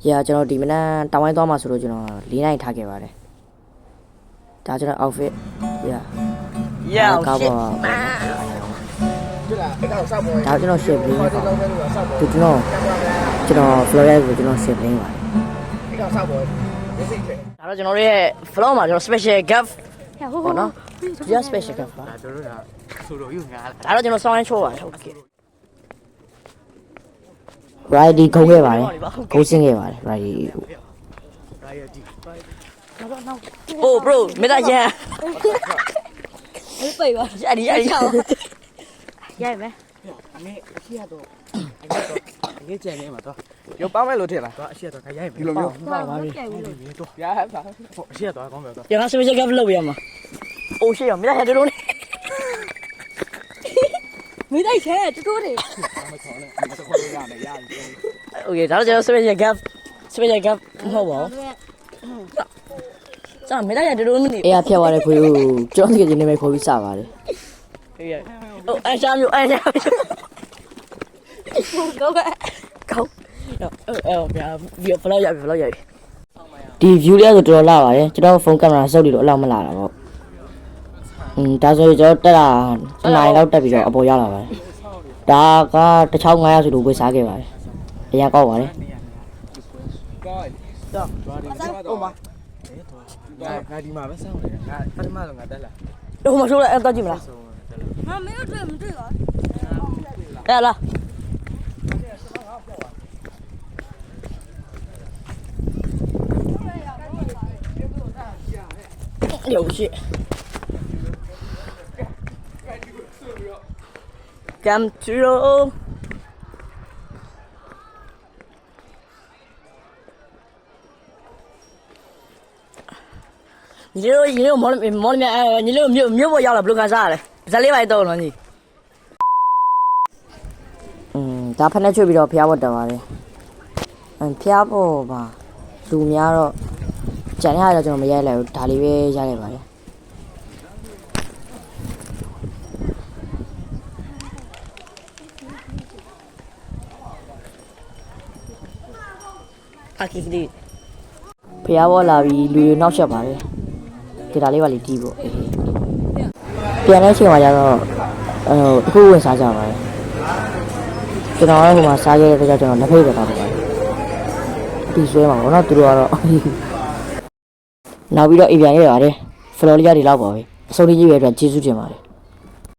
ရာကျွန်တော်ဒီမနက်တောင်းဝိုင်းသွားမှာဆိုလို့ကျွန်တော်၄နိုင်ထားခဲ့ပါတယ်ဒါကျွန်တော် outfit ကောက်ပါဒါကျွန်တော် shape လေးဒီကျွန်တော် Florida ကိုကျွန်တော် shape လေးပါတယ်ဒါတော့ကျွန်တော်ရဲ့ flow မှာကျွန်တော် special gift ဟုတ်နော်ဒီ special gift ပါတို့ကဆိုတော့ယူငါဒါတော့ကျွန်တော် sound ချိုးပါတယ်ဟုတ်ကဲ့ Righty ခုံခဲ့ပါတယ်ခုံစင်းခဲ့ပါတယ် Righty Oh bro မေတ္တာရန်အေးပိတ်ပါအဲ့ဒီရိုက်မယ်အမေအရှိရတော့အငဲကျန်နေမှာတော့ရုပ်ပေါင်းမဲ့လို့ထင်လားတော့အရှိရတော့ခရိုက်ပြီဒီလိုမျိုးပါပါပြီတော့ပြားပါအရှိရတော့ကောင်းပြီတော့ကျွန်တော် special gift လုပ်ပြရမှာအိုးရှိရမေတ္တာရန်တို့နေမိတိုက်ခဲတိုးတယ်မချောင်းနဲ့မစခေါ်ရမယ်ရပြီ Okay ဒါတော့ကျွန်တော် special gift မဟုတ်ပါဘူးကျွန်တော်မေတ္တာရန်တို့နေအေးဖျက်သွားတဲ့ခွေးကိုကျွန်တော်တကယ်ချင်းနေပဲခေါ်ပြီးစပါတယ်အေးဟိုအရှာမျိုးကောင်းကဲကောင်းဗျာ view flow ရဒီ view လေးဆိုတော်တော်လာပါတယ်ကျွန်တော်ဖုန်းကင်မရာစုပ်ပြီးတော့အလောက်မလာတာပေါ့ဒါဆိုရင်ကျွန်တော်တက်တာ2နာရီလောက်တက်ပြီးတော့အပေါ်ရောက်လာပါတယ်ဒါက1500ဆိုလို့ဝယ်စားခဲ့ပါတယ်အရင်ကောက်ပါတယ်တော့ဟိုမှာငါဒီမှာပဲစောင်းနေတာငါပထမဆုံးငါတက်လာဟိုမှာဆိုတော့အဲ့တော့ကြည့်မလားငါမင်းတို့မတွေ့ပါအဲ့လား有趣感觉你这毛里面哎，你这没我要了，不干啥嘞？咱另外到了你。ဒါဖက်နဲ့ချွတ်ပြီးတော့ဖျားဖို့တက်ပါတယ်ဖျားဖို့ပါလူများတော့ကြံရတော့ကျွန်တော်မရိုက်လိုက်ဘူးဒါလေးပဲရိုက်လိုက်ပါတယ်အခီဒီဖျားဖို့လာပြီးလူတွေနောက်ဆက်ပါတယ်ဒီဒါလေးပါလေးတီးဖို့ပြန်တဲ့အချိန်မှာကျတော့အခုဝင်စားကြပါတယ်ကျွန်တော်လည်းဟိုမှာစားခဲ့တဲ့ကြောင့်ကျွန်တော်လက်ဖိတ်ပဲတောက်ပါတယ်ဒီဆွဲမှာပေါ့နော်သူတို့ကတော့နောက်ပြီးတော့အိမ်ပြန်ခဲ့ပါတယ်ဖလော်လီယာတွေလောက်ပါပဲအစိုးရကြီးပဲအတွက်ကျေးဇူးတင်ပါတယ်